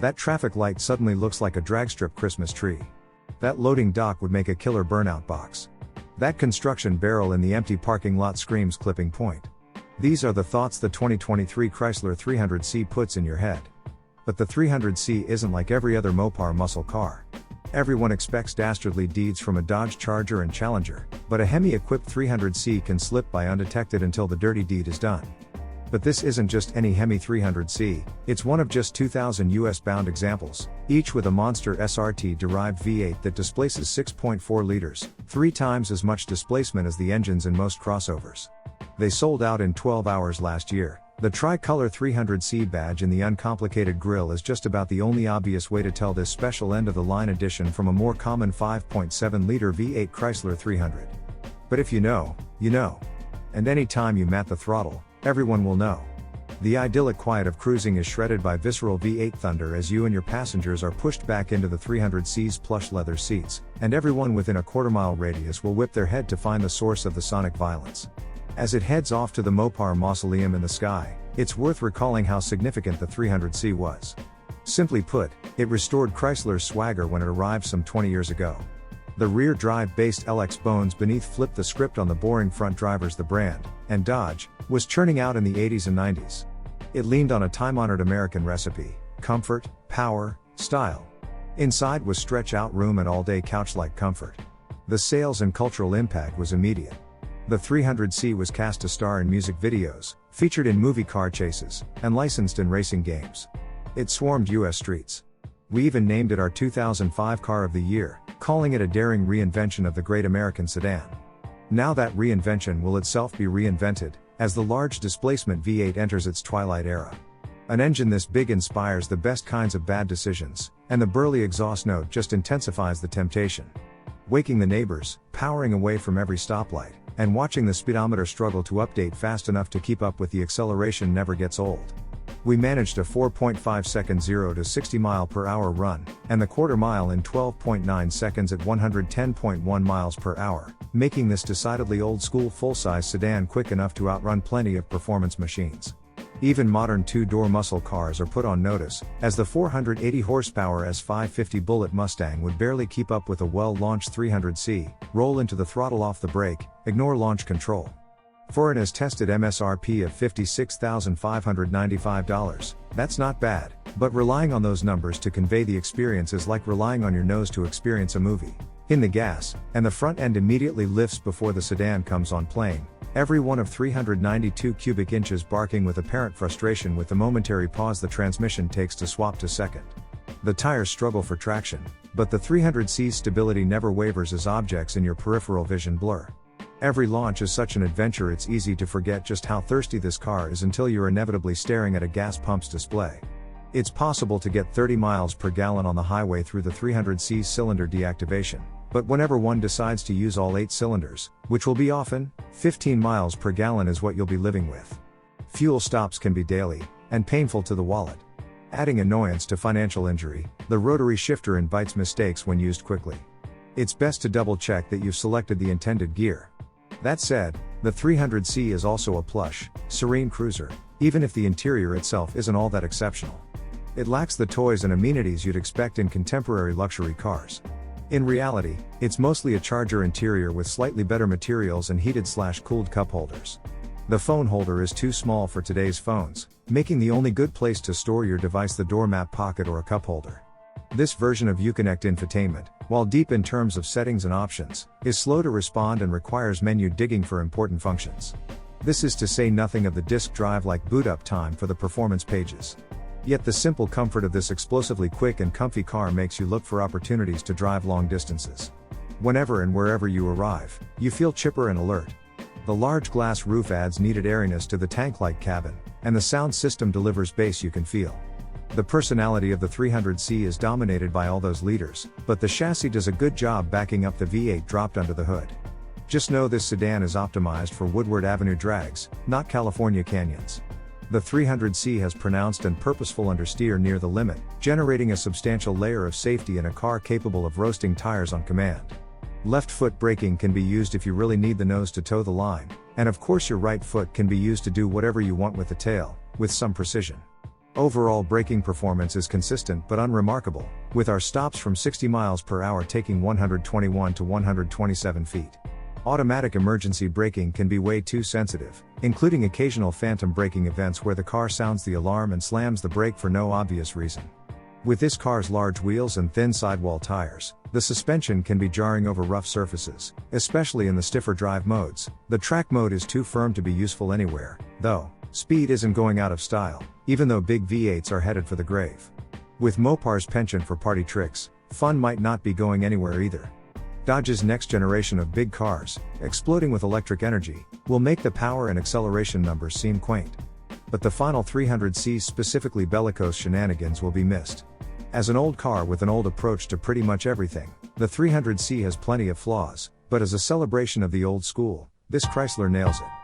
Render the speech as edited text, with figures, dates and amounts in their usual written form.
That traffic light suddenly looks like a dragstrip Christmas tree. That loading dock would make a killer burnout box. That construction barrel in the empty parking lot screams clipping point. These are the thoughts the 2023 Chrysler 300C puts in your head. But the 300C isn't like every other Mopar muscle car. Everyone expects dastardly deeds from a Dodge Charger and Challenger, but a Hemi-equipped 300C can slip by undetected until the dirty deed is done. But this isn't just any Hemi 300C, it's one of just 2,000 US-bound examples, each with a monster SRT-derived V8 that displaces 6.4 liters, 3 times as much displacement as the engines in most crossovers. They sold out in 12 hours last year. The tricolor 300C badge in the uncomplicated grille is just about the only obvious way to tell this special end-of-the-line edition from a more common 5.7-liter V8 Chrysler 300. But if you know, you know. And any time you mat the throttle, everyone will know. The idyllic quiet of cruising is shredded by visceral V8 thunder as you and your passengers are pushed back into the 300C's plush leather seats, and everyone within a quarter-mile radius will whip their head to find the source of the sonic violence. As it heads off to the Mopar mausoleum in the sky, it's worth recalling how significant the 300C was. Simply put, it restored Chrysler's swagger when it arrived some 20 years ago. The rear drive-based LX bones beneath flipped the script on the boring front drivers the brand, and Dodge, was churning out in the 80s and 90s. It leaned on a time-honored American recipe: comfort, power, style. Inside was stretch-out room and all-day couch-like comfort. The sales and cultural impact was immediate. The 300C was cast to star in music videos, featured in movie car chases, and licensed in racing games. It swarmed US streets. We even named it our 2005 Car of the Year, calling it a daring reinvention of the great American sedan. Now that reinvention will itself be reinvented, as the large displacement V8 enters its twilight era. An engine this big inspires the best kinds of bad decisions, and the burly exhaust note just intensifies the temptation. Waking the neighbors, powering away from every stoplight, and watching the speedometer struggle to update fast enough to keep up with the acceleration never gets old. We managed a 4.5-second 0 to 60 mph run, and the quarter mile in 12.9 seconds at 110.1 miles per hour, making this decidedly old-school full-size sedan quick enough to outrun plenty of performance machines. Even modern two-door muscle cars are put on notice, as the 480 horsepower S550 Bullitt Mustang would barely keep up with a well-launched 300C, roll into the throttle off the brake, ignore launch control. For an as-tested MSRP of $56,595, that's not bad, but relying on those numbers to convey the experience is like relying on your nose to experience a movie. In the gas, and the front end immediately lifts before the sedan comes on plane, every one of 392 cubic inches barking with apparent frustration with the momentary pause the transmission takes to swap to second. The tires struggle for traction, but the 300C's stability never wavers as objects in your peripheral vision blur. Every launch is such an adventure it's easy to forget just how thirsty this car is until you're inevitably staring at a gas pump's display. It's possible to get 30 miles per gallon on the highway through the 300C's cylinder deactivation, but whenever one decides to use all 8 cylinders, which will be often, 15 miles per gallon is what you'll be living with. Fuel stops can be daily, and painful to the wallet. Adding annoyance to financial injury, the rotary shifter invites mistakes when used quickly. It's best to double-check that you've selected the intended gear. That said, the 300C is also a plush, serene cruiser, even if the interior itself isn't all that exceptional. It lacks the toys and amenities you'd expect in contemporary luxury cars. In reality, it's mostly a Charger interior with slightly better materials and heated/cooled cup holders. The phone holder is too small for today's phones, making the only good place to store your device the doormat pocket or a cup holder. This version of Uconnect infotainment, while deep in terms of settings and options, is slow to respond and requires menu digging for important functions. This is to say nothing of the disk drive-like boot-up time for the performance pages. Yet the simple comfort of this explosively quick and comfy car makes you look for opportunities to drive long distances. Whenever and wherever you arrive, you feel chipper and alert. The large glass roof adds needed airiness to the tank-like cabin, and the sound system delivers bass you can feel. The personality of the 300C is dominated by all those leaders, but the chassis does a good job backing up the V8 dropped under the hood. Just know this sedan is optimized for Woodward Avenue drags, not California canyons. The 300C has pronounced and purposeful understeer near the limit, generating a substantial layer of safety in a car capable of roasting tires on command. Left foot braking can be used if you really need the nose to toe the line, and of course your right foot can be used to do whatever you want with the tail, with some precision. Overall braking performance is consistent but unremarkable, with our stops from 60 miles per hour taking 121 to 127 feet. Automatic emergency braking can be way too sensitive, including occasional phantom braking events where the car sounds the alarm and slams the brake for no obvious reason. With this car's large wheels and thin sidewall tires, the suspension can be jarring over rough surfaces, especially in the stiffer drive modes. The track mode is too firm to be useful anywhere, though. Speed isn't going out of style, even though big V8s are headed for the grave. With Mopar's penchant for party tricks, fun might not be going anywhere either. Dodge's next generation of big cars, exploding with electric energy, will make the power and acceleration numbers seem quaint. But the final 300C's specifically bellicose shenanigans will be missed. As an old car with an old approach to pretty much everything, the 300C has plenty of flaws, but as a celebration of the old school, this Chrysler nails it.